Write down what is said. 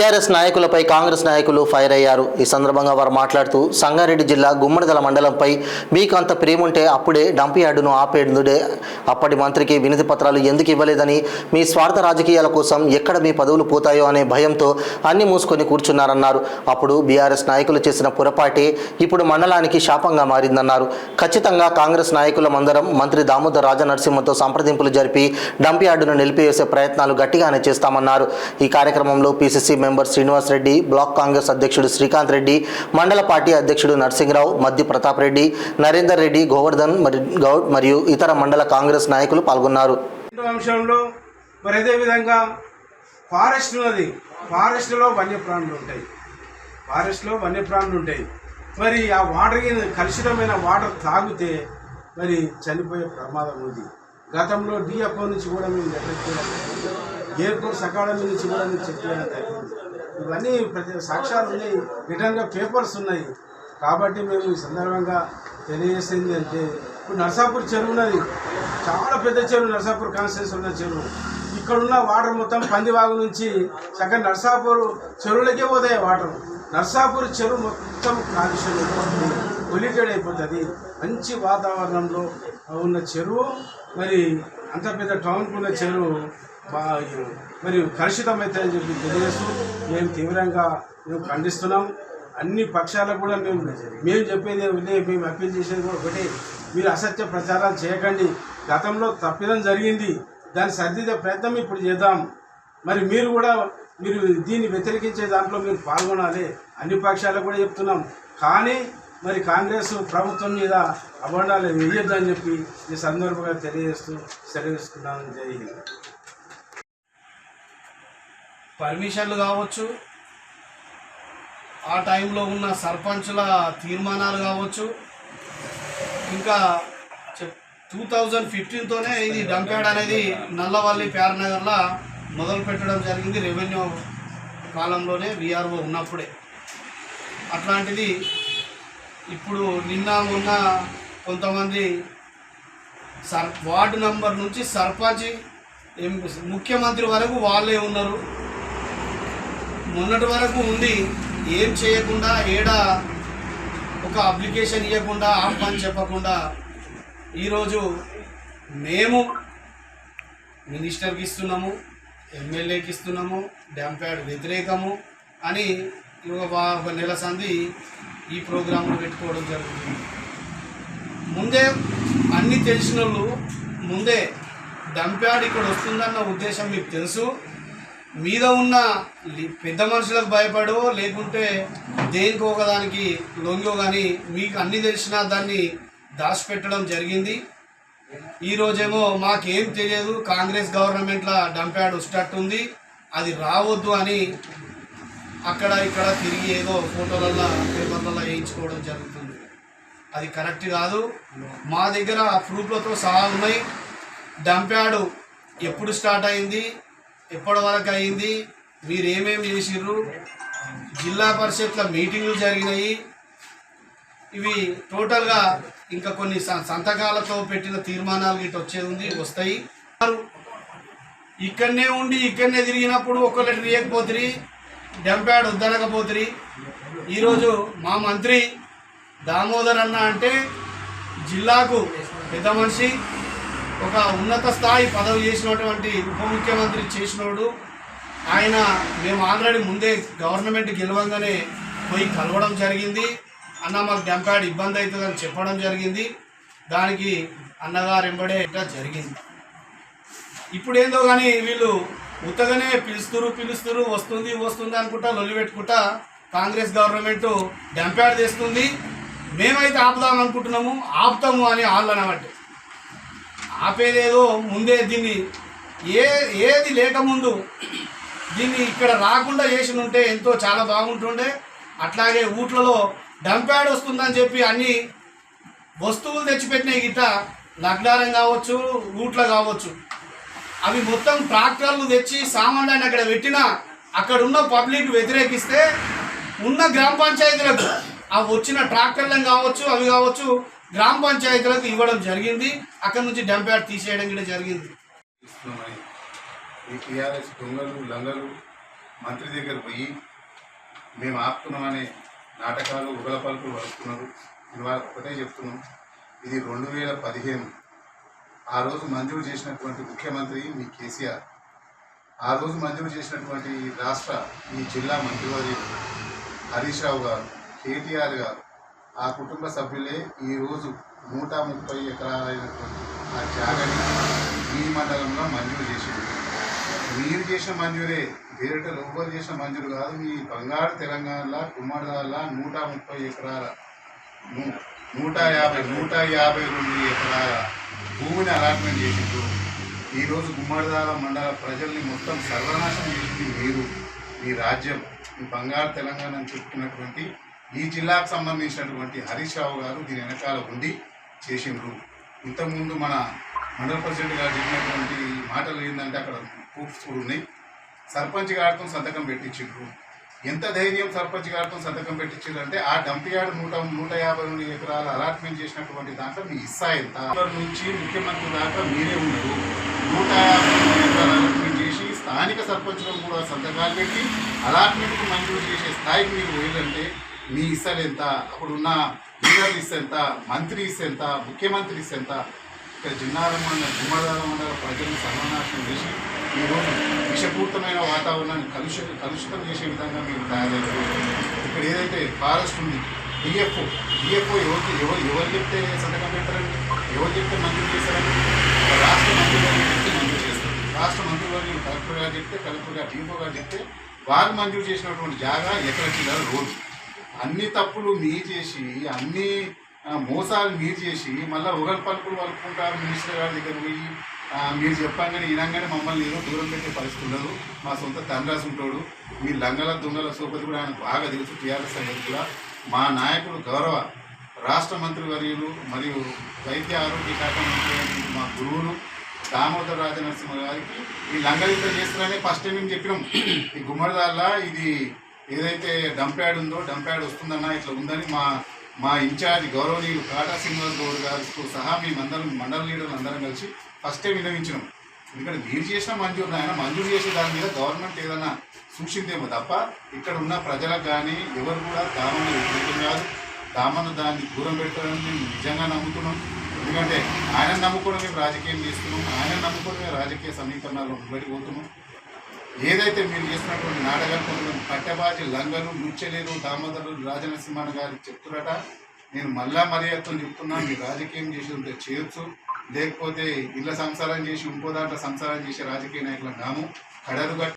BRS నాయకులపై కాంగ్రెస్ నాయకులు fire అయ్యారు. ఈ సందర్భంగా వారు మాట్లాడుతూ సంగారెడ్డి జిల్లా గుమ్మడిదల మండలంపై మీకు అంత ప్రేముంటే అప్పుడే డంప్ యార్డును ఆపేడుదే, అప్పటి మంత్రికి వినతి పత్రాలు ఎందుకు ఇవ్వలేదని, మీ స్వార్థ రాజకీయాల కోసం ఎక్కడ మీ పదవులు పోతాయో అనే భయంతో అన్ని మూసుకొని కూర్చున్నారన్నారు. అప్పుడు బీఆర్ఎస్ నాయకులు చేసిన పొరపాటే ఇప్పుడు మండలానికి శాపంగా మారిందన్నారు. ఖచ్చితంగా కాంగ్రెస్ నాయకులమందరం మంత్రి దామోదర్ రాజనరసింహతో సంప్రదింపులు జరిపి డంప్ యార్డును నిలిపివేసే ప్రయత్నాలు గట్టిగానే చేస్తామన్నారు. ఈ కార్యక్రమంలో PCC member Srinivas Reddy, block Congress అధ్యక్షుడు శ్రీకాంత్ రెడ్డి, మండల పార్టీ అధ్యక్షుడు నర్సింగరావు, మద్ది ప్రతాప్ రెడ్డి, నరేందర్ రెడ్డి, గోవర్ధన్ గౌడ్ మరియు ఇతర మండల కాంగ్రెస్ నాయకులు పాల్గొన్నారు. అంశంలో మరి అదే విధంగా ఫారెస్ట్ ఉన్నది, ఫారెస్ట్లో వన్యప్రాణులు ఉంటాయి. మరి ఆ వాటర్ కలుషితమైన వాటర్ తాగితే మరి చనిపోయే ప్రమాదం ఉంది. గతంలో డిఎఫ్ఓ నుంచి కూడా మేము ఎయిర్పోర్ట్ అకాడమీ నుంచి కూడా మేము చెప్పడం జరిగింది. ఇవన్నీ సాక్ష్యాలు ఉన్నాయి, రిటర్న్గా పేపర్స్ ఉన్నాయి. కాబట్టి మేము ఈ సందర్భంగా తెలియజేసింది అంటే, ఇప్పుడు నర్సాపూర్ చెరువు ఉన్నది, చాలా పెద్ద చెరువు, నర్సాపూర్ కాన్స్టిట్యూన్సీ ఉన్న చెరువు. ఇక్కడున్న వాటర్ మొత్తం పందివాగు నుంచి చక్కగా నర్సాపూర్ చెరువులకే పోతాయి వాటర్. నర్సాపూర్ చెరువు మొత్తం కాలుష్యం అయిపోతుంది, పొల్యూటెడ్ అయిపోతుంది. మంచి వాతావరణంలో ఉన్న చెరువు మరి అంత పెద్ద టౌన్కు ఉన్న చెరువు మరి కలుషితమవుతాయని చెప్పి తెలియజేస్తూ మేము తీవ్రంగా ఖండిస్తున్నాం. అన్ని పక్షాలకు కూడా మేము చెప్పేది మేము అప్పీల్ చేసేది కూడా ఒకటే, మీరు అసత్య ప్రచారాలు చేయకండి. గతంలో తప్పిదం జరిగింది, దాన్ని సర్దిద్దే ప్రయత్నం ఇప్పుడు చేద్దాం. మరి మీరు దీన్ని వ్యతిరేకించే దాంట్లో మీరు పాల్గొనాలి. అన్ని పక్షాలకు కూడా చెప్తున్నాం. కానీ మరి కాంగ్రెస్ ప్రభుత్వం మీద అభండాలు వేయొద్దని చెప్పి ఈ సందర్భంగా తెలియజేస్తూ సెలవుస్తున్నాను. జై హింద్. పర్మిషన్లు కావచ్చు, ఆ టైంలో ఉన్న సర్పంచుల తీర్మానాలు కావచ్చు, ఇంకా 2015తోనే ఇది డంప్ యార్డ్ అనేది నల్లవల్లి ప్యారనగర్లో మొదలు పెట్టడం జరిగింది. రెవెన్యూ కాలంలోనే విఆర్ఓ ఉన్నప్పుడే. అట్లాంటిది ఇప్పుడు నిన్న మొన్న కొంతమంది వార్డు నంబర్ నుంచి సర్పంచ్, ముఖ్యమంత్రి వరకు వాళ్ళే ఉన్నారు. మొన్నటి వరకు ఉండి ఏం చేయకుండా, ఒక అప్లికేషన్ ఇవ్వకుండా, ఆహ్వానం చెప్పకుండా ఈరోజు మేము మినిస్టర్కి ఇస్తున్నాము, ఎమ్మెల్యేకి ఇస్తున్నాము, డంప్ యార్డ్ వ్యతిరేకము అని ఒక నెల సంది ఈ ప్రోగ్రాంలు పెట్టుకోవడం జరుగుతుంది. ముందే అన్నీ తెలిసిన వాళ్ళు ముందే డంప్ యార్డ్ ఇక్కడ వస్తుందన్న ఉద్దేశం మీకు తెలుసు. మీద ఉన్న పెద్ద మనుషులకు భయపడో లేకుంటే దేనికో ఒకదానికి లొంగో కానీ మీకు అన్నీ తెలిసినా దాన్ని దాచిపెట్టడం జరిగింది. ఈరోజేమో మాకేం తెలియదు, కాంగ్రెస్ గవర్నమెంట్లో డంప్ యార్డ్ వస్తట్టుంది, అది రావద్దు అని అక్కడ ఇక్కడ తిరిగి ఏదో ఫోటోలలో పేపర్లలో వేయించుకోవడం జరుగుతుంది. అది కరెక్ట్ కాదు. మా దగ్గర ప్రూఫ్లతో సహా ఉన్నాయి. డంప్ యార్డ్ ఎప్పుడు స్టార్ట్ అయింది, ఎప్పటి వరకు అయింది, మీరు ఏమేమి చేసిర్రు, జిల్లా పరిషత్ల మీటింగ్లు జరిగినాయి. ఇవి టోటల్గా ఇంకా కొన్ని సంతకాలతో పెట్టిన తీర్మానాలు గిట్ట వచ్చేది ఉంది, వస్తాయి. ఇక్కడనే ఉండి ఇక్కడనే తిరిగినప్పుడు ఒక లెటర్ ఇవ్వకపోతుంది, డంప్ యార్డ్ వద్దనకపోతుంది. ఈరోజు మా మంత్రి దామోదర్ అన్న అంటే జిల్లాకు పెద్ద మనిషి, ఒక ఉన్నత స్థాయి పదవి చేసినటువంటి ఉప ముఖ్యమంత్రి చేసినోడు ఆయన. మేము ఆల్రెడీ ముందే గవర్నమెంట్ గెలవంగానే పోయి కలవడం జరిగింది. అన్న మాకు డంప్ యార్డ్ ఇబ్బంది అవుతుందని చెప్పడం జరిగింది. దానికి అన్నగారు వెంబడే జరిగింది. ఇప్పుడు ఏందో కానీ వీళ్ళు ఉత్తగానే పిలుస్తురు వస్తుంది అనుకుంటా లొల్లి పెట్టుకుంటా కాంగ్రెస్ గవర్నమెంట్ డంప్ యార్డ్ తెస్తుంది. మేమైతే ఆపుదాం అనుకుంటున్నాము, ఆపుతాము అని వాళ్ళు అనబట్టి ఆపేదేదో ముందే దీన్ని ఏది లేకముందు దీన్ని ఇక్కడ రాకుండా చేసి ఉంటే ఎంతో చాలా బాగుంటుండే. అట్లాగే ఊట్లలో డంప్ యార్డ్ వస్తుందని చెప్పి అన్ని వస్తువులు తెచ్చిపెట్టినాయి గిట్ట, లగ్నారం కావచ్చు, ఊట్లో కావచ్చు, అవి మొత్తం ట్రాక్టర్లు తెచ్చి సామాన్యాన్ని అక్కడ పెట్టినా అక్కడ ఉన్న పబ్లిక్ వ్యతిరేకిస్తే ఉన్న గ్రామ పంచాయతీలకు ఆ వచ్చిన ట్రాక్టర్లను కావచ్చు, అవి కావచ్చు, గ్రామ పంచాయతీలకు ఇవ్వడం జరిగింది. అక్కడ నుంచి డంప్ యార్డ్ తీసేయడం కూడా జరిగింది. ఈ టీఆర్ఎస్ దొంగలు లంగలు మంత్రి దగ్గర పోయి మేము ఆపుతున్నామనే నాటకాలు ఉగల పలుకులు వస్తున్నారు. ఇది వాళ్ళకి ఒకటే చెప్తున్నాం, ఇది 2015 ఆ రోజు మంజూరు చేసినటువంటి ముఖ్యమంత్రి మీ కేసీఆర్, ఆ రోజు మంజూరు చేసినటువంటి ఈ జిల్లా మంత్రివర్యులు హరీష్ రావు గారు, కేటీఆర్ గారు, ఆ కుటుంబ సభ్యులే ఈరోజు 130 ఎకరాలైనటువంటి ఆ జాగాని ఈ మండలంలో మంజూరు చేసింది. మీరు చేసిన మంజూరే, వేరేటలు ఎవ్వరు చేసిన మంజూరు కాదు. మీ బంగారు తెలంగాణలో గుమ్మడిదాల 130 ఎకరాల 152 ఎకరాల భూమిని అలాట్మెంట్ చేసిండ్రు. ఈరోజు గుమ్మడిదాల మండల ప్రజల్ని మొత్తం సర్వనాశనం చేసింది మీరు, మీ రాజ్యం, మీ బంగారు తెలంగాణ అని చెప్పుకున్నటువంటి ఈ జిల్లాకు సంబంధించినటువంటి హరీష్ రావు గారు దీని వెనకాల ఉండి చేసిండ్రు. ఇంతకుముందు మన మండల ప్రెసిడెంట్ గారు చెప్పినటువంటి మాటలు ఏంటంటే అక్కడ ప్రూఫ్స్ కూడా ఉన్నాయి. సర్పంచ్ గారితో సంతకం పెట్టించిండ్రు. ఎంత ధైర్యం సర్పంచ్ గారితో సంతకం పెట్టించారు అంటే ఆ డంప్ యార్డ్ 152 ఎకరాలు అలాట్మెంట్ చేసినటువంటి దాంట్లో మీ ఇస్సా ఎంత నుంచి ముఖ్యమంత్రి దాకా మీరే ఉన్నారు. 152 ఎకరాలు అలాట్మెంట్ చేసి స్థానిక సర్పంచులను కూడా సంతకాలు పెట్టి అలాట్మెంట్కి మంజూరు చేసే స్థాయికి మీరు పోయిందంటే మీ ఇస్సాలు ఎంత, అప్పుడున్న లీడర్లు ఇస్స ఎంత, మంత్రి ఇస్స ఎంత, ముఖ్యమంత్రి ఇస్స ఎంత. ఇక్కడ గుమ్మడిదాల మండల ప్రజలను సర్వనాశనం చేసి ఈరోజు విషపూరితమైన వాతావరణాన్ని కలుషితం చేసే విధంగా మీరు తయారయ్యారు. ఇక్కడ ఏదైతే ఫారెస్ట్ ఉంది, డిఎఫ్ఓ ఎవరు చెప్తే సంతకం పెట్టారండి, ఎవరు చెప్తే మంజూరు చేశారండి? రాష్ట్ర మంత్రివర్యులు చెప్తే మంజూరు చేస్తారు. రాష్ట్ర మంత్రివర్యులు కలెక్టర్ గారు చెప్తే, కలెక్టర్ గారు డిఎఫ్ఓ గారు చెప్తే వారు మంజూరు చేసినటువంటి జాగా ఎక్కడ చిల్లర రోడ్డు. అన్ని తప్పులు మీరు చేసి, అన్ని మోసాలు మీరు చేసి మళ్ళీ ఒకరి పలుకులు వలుపుకుంటారు. మినిస్టర్ గారి దగ్గర పోయి మీరు చెప్పంగానే వినంగానే మమ్మల్ని ఏదో దూరం పెట్టే పరిస్థితి ఉండదు. మా సొంత తండ్రాసు ఉంటాడు. మీ లంగల దొంగల సోపతి కూడా ఆయనకు బాగా తెలుసు. టీఆర్ఎస్ అనేది కూడా మా నాయకుడు గౌరవ రాష్ట్ర మంత్రివర్యులు మరియు వైద్య ఆరోగ్య శాఖ మంత్రి మా గురువులు దామోదర్ రాజనరసింహ గారికి ఈ లంగలింత చేస్తున్నారని ఫస్ట్ టైం మేము చెప్పినాం. ఈ గుమ్మడిదాల్లా ఇది ఏదైతే డంప్ యార్డ్ ఉందో, డంప్ యార్డ్ వస్తుందన్నా ఇట్లా ఉందని మా ఇన్ఛార్జ్ గౌరవనీయులు కాటా శ్రీనివాస్ గౌడ్ గారితో సహా మేమందరం మండల లీడర్లు అందరం కలిసి ఫస్ట్ టైం విన్నవించినాం. ఎందుకంటే మీరు చేసిన మంజూరు చేసే దాని మీద గవర్నమెంట్ ఏదైనా సూచిందేమో తప్ప ఇక్కడ ఉన్న ప్రజలకు కానీ ఎవరు కూడా దామను వ్యతిరేకం కాదు. దామను దాన్ని దూరం పెట్టాలని మేము నిజంగా నమ్ముతున్నాం. ఎందుకంటే ఆయన నమ్ముకోవడం మేము రాజకీయం చేస్తున్నాం, ఆయన నమ్ముకోవడం మేము రాజకీయ సమీకరణాల్లో పోతున్నాం. ఏదైతే మీరు చేసినటువంటి నాటకాలు పట్టెబాజీ లంగలు ముచ్చలేరు దామోదరు రాజనరసింహ గారికి చెప్తున్నట. నేను మళ్ళా మర్యాదతో చెప్తున్నా, మీరు రాజకీయం చేసి ఉంటే చేయొచ్చు, లేకపోతే ఇళ్ళ సంసారం చేసి ఇంకో దాంట్లో సంసారం చేసే రాజకీయ నాయకులను కాము. కడరుగట్ట